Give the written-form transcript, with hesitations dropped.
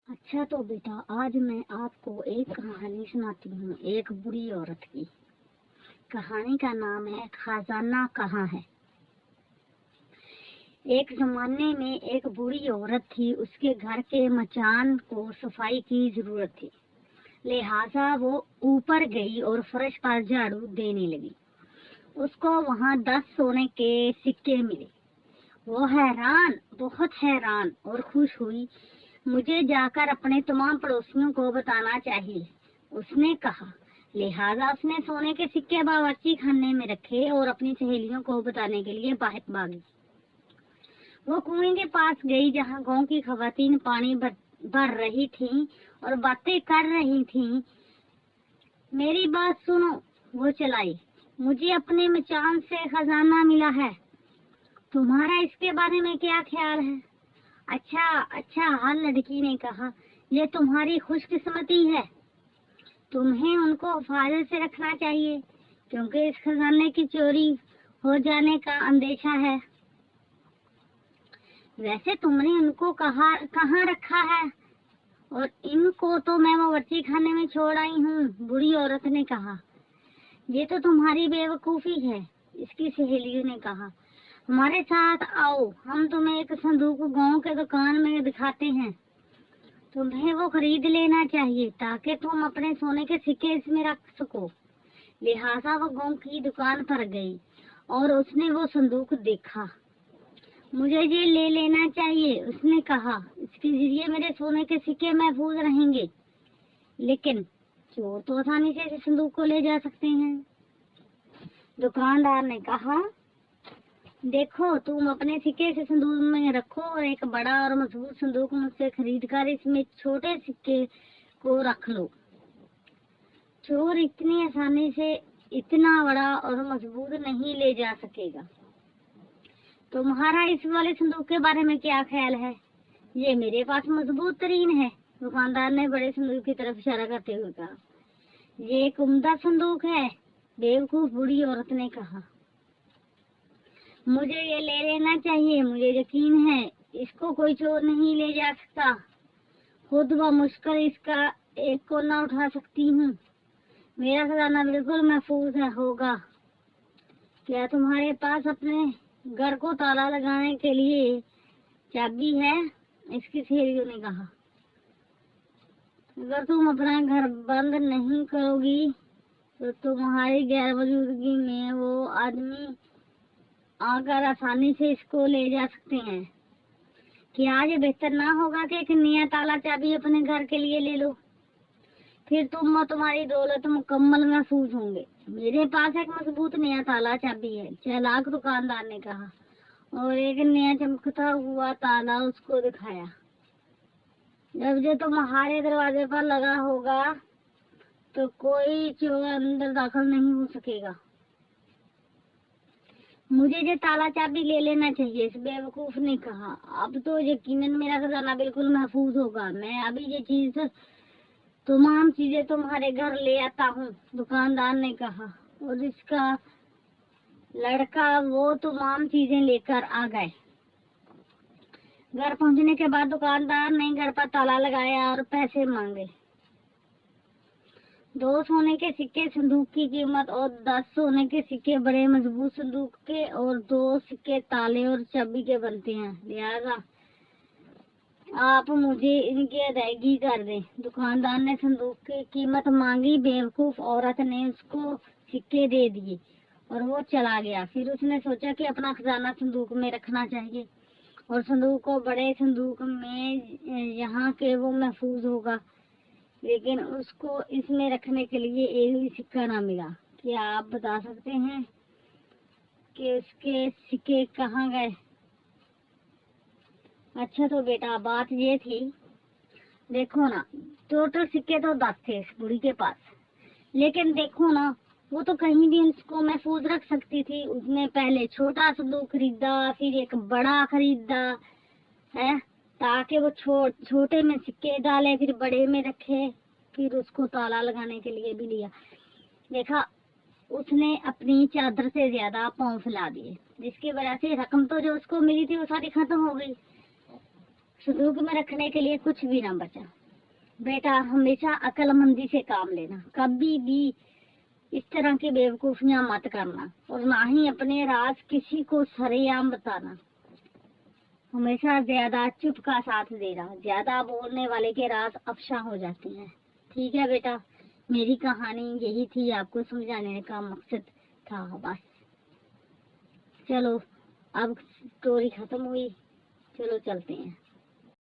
अच्छा तो बेटा, आज मैं आपको एक कहानी सुनाती हूँ, एक बुरी औरत की। कहानी का नाम है खजाना कहाँ है। एक जमाने में एक बुरी औरत थी। उसके घर के मचान को सफाई की जरूरत थी। लिहाजा वो ऊपर गई और फर्श पर झाड़ू देने लगी। उसको वहाँ 10 सोने के सिक्के मिले। वो हैरान, बहुत हैरान और खुश हुई। मुझे जाकर अपने तमाम पड़ोसियों को बताना चाहिए, उसने कहा। लिहाजा उसने सोने के सिक्के बावर्ची खाने में रखे और अपनी सहेलियों को बताने के लिए बाहर भागी। वो कुएं के पास गई जहाँ गांव की खवातीन पानी भर रही थीं और बातें कर रही थीं। मेरी बात सुनो, वो चलाई। मुझे अपने मचान से खजाना मिला है। तुम्हारा इसके बारे में क्या ख्याल है? अच्छा अच्छा, हर लड़की ने कहा, ये तुम्हारी खुशकिस्मती है। तुम्हें उनको हिफाजत से रखना चाहिए, क्योंकि इस खजाने की चोरी हो जाने का अंदेशा है। वैसे तुमने उनको कहाँ रखा है? और इनको तो मैं बावर्ची खाने में छोड़ आई हूँ, बुरी औरत ने कहा। ये तो तुम्हारी बेवकूफी है, इसकी सहेलियों ने कहा। हमारे साथ आओ, हम तुम्हें एक संदूक गांव के दुकान में दिखाते हैं। तुम्हें वो खरीद लेना चाहिए ताकि तुम अपने सोने के सिक्के इसमें रख सको। लिहाजा वो गांव की दुकान पर गई और उसने वो संदूक देखा। मुझे ये ले लेना चाहिए, उसने कहा। इसके जरिए मेरे सोने के सिक्के महफूज रहेंगे। लेकिन चोर तो आसानी से इस संदूक को ले जा सकते हैं। दुकानदार ने कहा, देखो, तुम अपने सिक्के से संदूक में रखो और एक बड़ा और मजबूत संदूक मुझसे खरीद कर इसमें छोटे सिक्के को रख लो। चोर इतनी आसानी से इतना बड़ा और मजबूत नहीं ले जा सकेगा। तुम्हारा इस वाले संदूक के बारे में क्या ख्याल है? ये मेरे पास मजबूत तरीन है, दुकानदार ने बड़े संदूक की तरफ इशारा करते हुए कहा। ये एक उम्दा संदूक है, बेवकूफ बुरी औरत ने कहा। मुझे ये ले लेना चाहिए, मुझे यकीन है इसको कोई चोर नहीं ले जा सकता। खुद व मुश्किल इसका एक कोना उठा सकती हूँ। मेरा खजाना बिल्कुल महफूज होगा। क्या तुम्हारे पास अपने घर को ताला लगाने के लिए चाबी है? इसकी सहेलियों ने कहा। अगर तुम अपना घर बंद नहीं करोगी तो तुम्हारी गैर मौजूदगी में वो आदमी आकर आसानी से इसको ले जा सकते हैं। क्या ये बेहतर ना होगा कि एक नया ताला चाबी अपने घर के लिए ले लो? फिर तुम और तुम्हारी दौलत मुकम्मल महफूज होंगे। मेरे पास एक मजबूत नया ताला चाबी है, चालाक दुकानदार ने कहा और एक नया चमकता हुआ ताला उसको दिखाया। जब ये तुम्हारे दरवाजे पर लगा होगा तो कोई चोर अंदर दाखिल नहीं हो सकेगा। मुझे ये ताला चाबी ले लेना चाहिए, इस बेवकूफ ने कहा। अब तो यकीनन मेरा खजाना बिल्कुल महफूज होगा। मैं अभी ये तमाम चीजें तुम्हारे घर ले आता हूँ, दुकानदार ने कहा। और इसका लड़का वो तमाम चीजें लेकर आ गए। घर पहुंचने के बाद दुकानदार ने घर पर ताला लगाया और पैसे मांगे। 2 सोने के सिक्के संदूक की कीमत और 10 सोने के सिक्के बड़े मजबूत संदूक के और 2 सिक्के ताले और चाबी के बनते हैं। लिहाजा आप मुझे इनकी अदायगी कर दें। दुकानदार ने संदूक की कीमत मांगी। बेवकूफ औरत ने उसको सिक्के दे दिए और वो चला गया। फिर उसने सोचा कि अपना खजाना संदूक में रखना चाहिए और संदूक को बड़े संदूक में यहाँ के वो महफूज होगा। लेकिन उसको इसमें रखने के लिए एक भी सिक्का ना मिला। क्या आप बता सकते हैं कि उसके सिक्के कहाँ गए? अच्छा तो बेटा, बात ये थी, देखो ना, टोटल सिक्के तो 10 थे इस बुढ़ी के पास। लेकिन देखो ना, वो तो कहीं भी उसको महफूज रख सकती थी। उसने पहले छोटा संदूक खरीदा, फिर एक बड़ा खरीदा है ताकि वो छोटे में सिक्के डाले, फिर बड़े में रखे, फिर उसको ताला लगाने के लिए भी लिया। देखा, उसने अपनी चादर से ज्यादा पाँव फैला दिए, जिसकी वजह से रकम तो जो उसको मिली थी वो सारी खत्म हो गई। संदूक में रखने के लिए कुछ भी ना बचा। बेटा हमेशा अक्लमंदी से काम लेना, कभी भी इस तरह की बेवकूफियां मत करना, और ना ही अपने राज किसी को सरेआम बताना। हमेशा ज्यादा चुप का साथ देना, ज्यादा बोलने वाले के राज अफशा हो जाते हैं। ठीक है बेटा, मेरी कहानी यही थी, आपको समझाने का मकसद था बस। चलो अब स्टोरी खत्म हुई, चलो चलते हैं।